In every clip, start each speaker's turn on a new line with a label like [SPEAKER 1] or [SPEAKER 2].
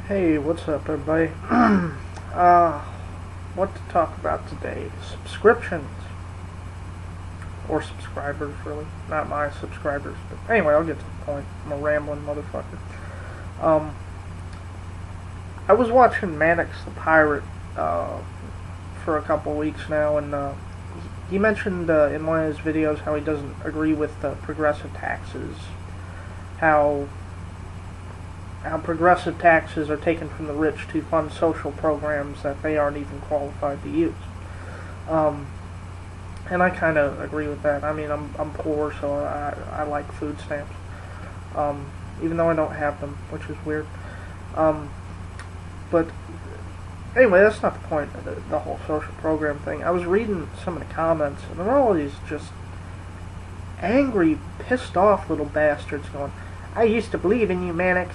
[SPEAKER 1] Hey, what's up, everybody? What to talk about today? Subscriptions. Or subscribers, really. Not my subscribers. But anyway, I'll get to the point. I'm a rambling motherfucker. Um, I was watching Mannix the Pirate for a couple weeks now, and he mentioned in one of his videos how he doesn't agree with progressive taxes. How progressive taxes are taken from the rich to fund social programs that they aren't even qualified to use. Um, and I kind of agree with that. I mean, I'm poor, so I like food stamps, even though I don't have them, which is weird. Um, but anyway, that's not the point of the whole social program thing. I was reading some of the comments, and there were all these just angry, pissed off little bastards going, "I used to believe in you, Mannix.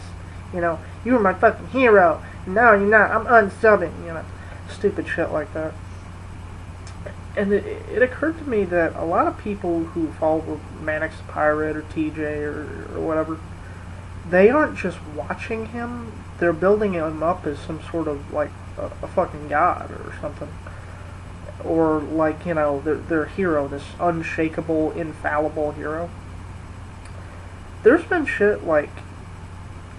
[SPEAKER 1] You know, you were my fucking hero. Now you're not. I'm unsubbing." You know, stupid shit like that. And it occurred to me that a lot of people who follow Mannix the Pirate or TJ or whatever, they aren't just watching him. They're building him up as some sort of like a fucking god or something. Or like, you know, their hero, this unshakable, infallible hero. There's been shit like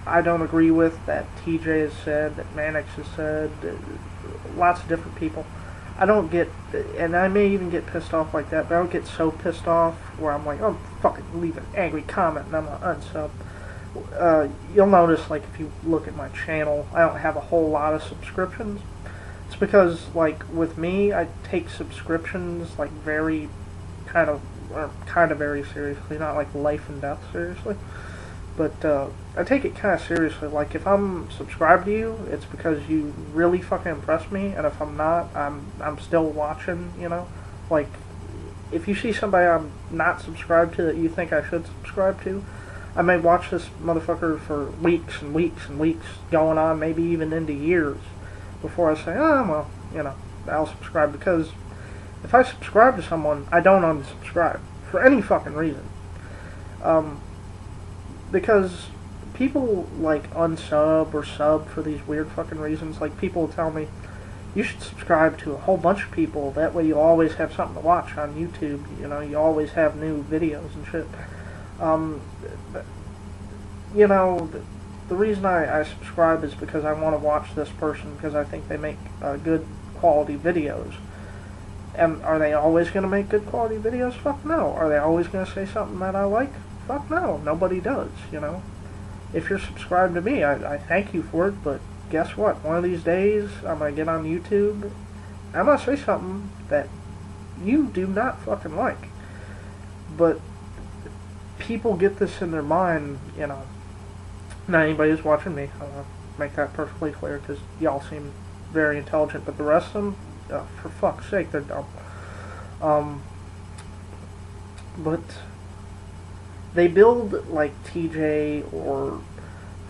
[SPEAKER 1] I don't agree with that TJ has said, that Mannix has said, lots of different people. I don't get, and I may even get pissed off like that, but I don't get so pissed off where I'm like, oh, fucking leave an angry comment and I'm gonna unsub. You'll notice, like, if you look at my channel, I don't have a whole lot of subscriptions. It's because, like, with me, I take subscriptions, like, very kind of very seriously, not like life and death seriously. But I take it kind of seriously. Like, if I'm subscribed to you, it's because you really fucking impress me. And if I'm not, I'm still watching. You know, like if you see somebody I'm not subscribed to that you think I should subscribe to, I may watch this motherfucker for weeks and weeks and weeks, going on maybe even into years, before I say, oh well, you know, I'll subscribe. Because if I subscribe to someone, I don't unsubscribe for any fucking reason. Because people like unsub or sub for these weird fucking reasons. Like, people tell me, you should subscribe to a whole bunch of people, that way you always have something to watch on YouTube, you know, you always have new videos and shit. Um, you know, the reason I subscribe is because I want to watch this person, because I think they make good quality videos. And are they always going to make good quality videos? Fuck no. Are they always going to say something that I like? Fuck no, nobody does, you know. If you're subscribed to me, I thank you for it, but guess what? One of these days, I'm going to get on YouTube, I'm going to say something that you do not fucking like. But people get this in their mind, you know. Not anybody who's watching me, I want to make that perfectly clear, because y'all seem very intelligent, but the rest of them, for fuck's sake, they're dumb. But they build, like, TJ or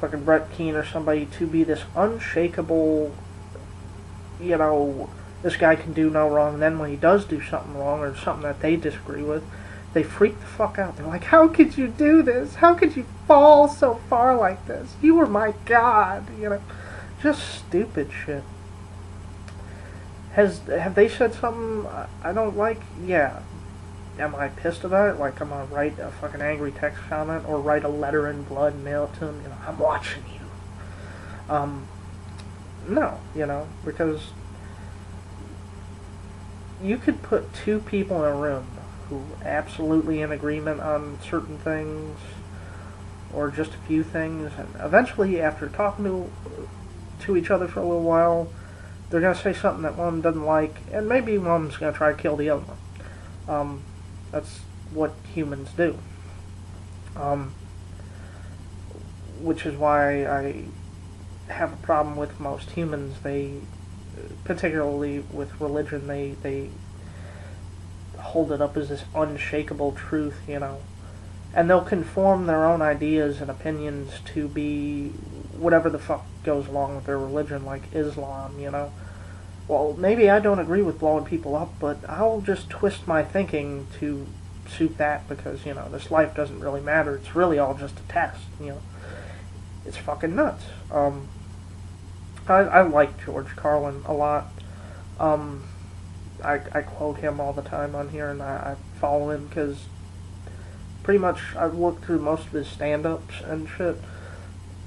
[SPEAKER 1] fucking Brett Keane or somebody to be this unshakable, you know, this guy can do no wrong. And then when he does do something wrong or something that they disagree with, they freak the fuck out. They're like, how could you do this? How could you fall so far like this? You were my god, you know. Just stupid shit. Have they said something I don't like? Yeah. Am I pissed about it? Like, I'm gonna write a fucking angry text comment or write a letter in blood and mail it to him? You know, I'm watching you. No, you know, because you could put two people in a room who absolutely in agreement on certain things or just a few things, and eventually, after talking to each other for a little while, they're gonna say something that one doesn't like, and maybe one's gonna try to kill the other one. That's what humans do. Which is why I have a problem with most humans. They, particularly with religion, they hold it up as this unshakable truth, you know. And they'll conform their own ideas and opinions to be whatever the fuck goes along with their religion, like Islam, you know. Well, maybe I don't agree with blowing people up, but I'll just twist my thinking to suit that, because, you know, this life doesn't really matter. It's really all just a test, you know. It's fucking nuts. I like George Carlin a lot. Um, I quote him all the time on here, and I follow him because pretty much I've looked through most of his stand-ups and shit,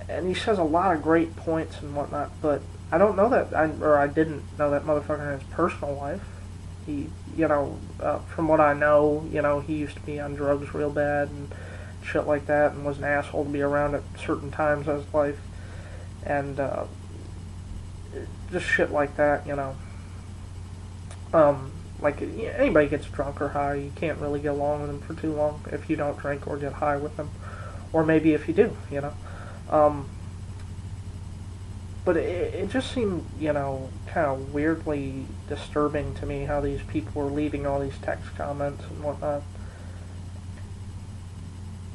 [SPEAKER 1] and he says a lot of great points and whatnot. But I don't know that, I didn't know that motherfucker in his personal life. He, from what I know, he used to be on drugs real bad and shit like that, and was an asshole to be around at certain times of his life, and just shit like that. Like, anybody gets drunk or high, you can't really get along with them for too long if you don't drink or get high with them. Or maybe if you do. But it just seemed, kind of weirdly disturbing to me how these people were leaving all these text comments and whatnot.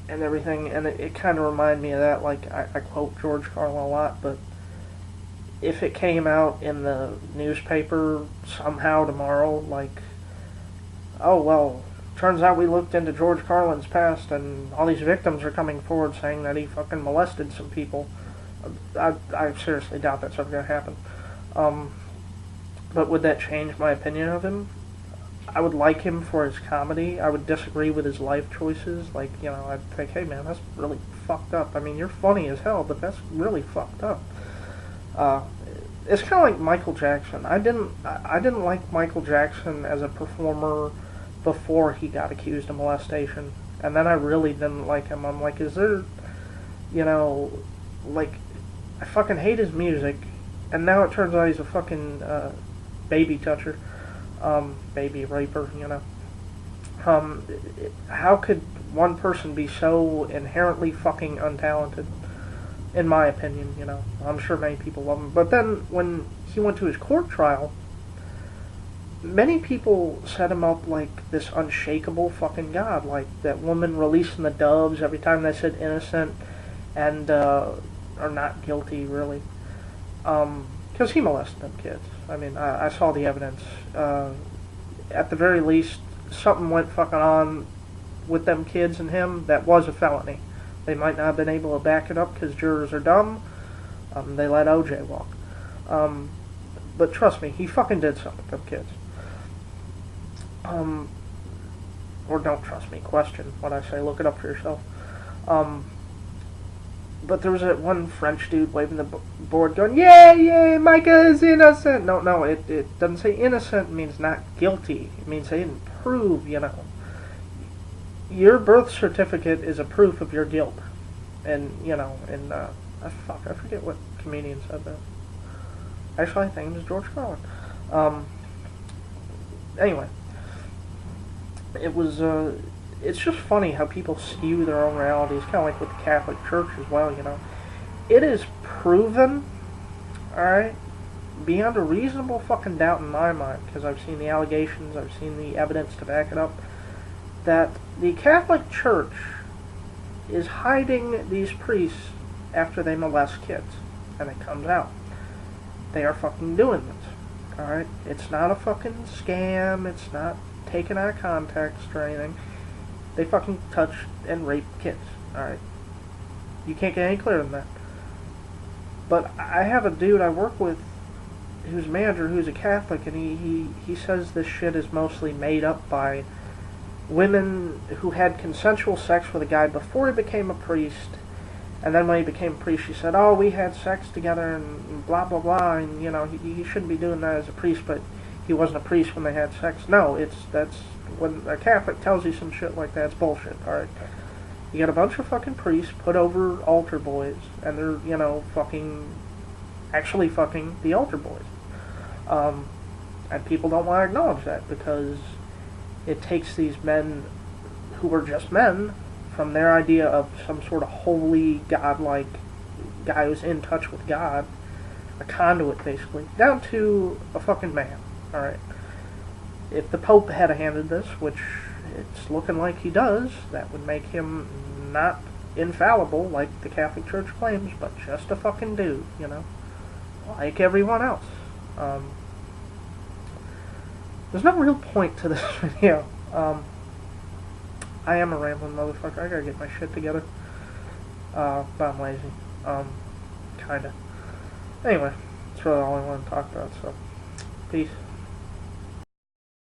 [SPEAKER 1] And everything, and it kind of reminded me of that. Like, I quote George Carlin a lot, but if it came out in the newspaper somehow tomorrow, like, oh, well, turns out we looked into George Carlin's past and all these victims are coming forward saying that he fucking molested some people, I seriously doubt that's ever going to happen. But would that change my opinion of him? I would like him for his comedy. I would disagree with his life choices. Like, I'd think, hey man, that's really fucked up. I mean, you're funny as hell, but that's really fucked up. It's kind of like Michael Jackson. I didn't like Michael Jackson as a performer before he got accused of molestation, and then I really didn't like him. I'm like, is there, like, I fucking hate his music, and now it turns out he's a fucking baby toucher, baby raper. How could one person be so inherently fucking untalented? In my opinion, I'm sure many people love him. But then, when he went to his court trial, many people set him up like this unshakable fucking god. Like that woman releasing the doves every time they said innocent and, or not guilty, really. Because he molested them kids. I mean, I saw the evidence. At the very least, something went fucking on with them kids and him that was a felony. They might not have been able to back it up because jurors are dumb. They let OJ walk. But trust me, he fucking did something to them kids. Or don't trust me, question what I say, look it up for yourself. But there was that one French dude waving the board going, yay, yay, Micah is innocent. No, it doesn't say innocent, it means not guilty. It means they didn't prove, Your birth certificate is a proof of your guilt. And, I forget what comedian said that. Actually, I think it was George Carlin. Anyway. It was, it's just funny how people skew their own realities, kind of like with the Catholic Church as well, It is proven, alright, beyond a reasonable fucking doubt in my mind, because I've seen the allegations, I've seen the evidence to back it up, that the Catholic Church is hiding these priests after they molest kids, and it comes out. They are fucking doing this, alright? It's not a fucking scam, it's not taken out of context or anything. They fucking touch and rape kids, alright? You can't get any clearer than that. But I have a dude I work with who's a manager who's a Catholic, and he says this shit is mostly made up by women who had consensual sex with a guy before he became a priest, and then when he became a priest, she said, oh, we had sex together, and blah, blah, blah, and, he shouldn't be doing that as a priest, but he wasn't a priest when they had sex. No, that's, when a Catholic tells you some shit like that, it's bullshit, alright? You got a bunch of fucking priests put over altar boys, and they're, actually fucking the altar boys. And people don't want to acknowledge that, because it takes these men who are just men from their idea of some sort of holy, godlike guy who's in touch with God, a conduit basically, down to a fucking man, alright? If the Pope had handed this, which it's looking like he does, that would make him not infallible like the Catholic Church claims, but just a fucking dude, like everyone else. There's no real point to this video. I am a rambling motherfucker. I gotta get my shit together. But I'm lazy. Kinda. Anyway, That's really all I want to talk about. So, peace.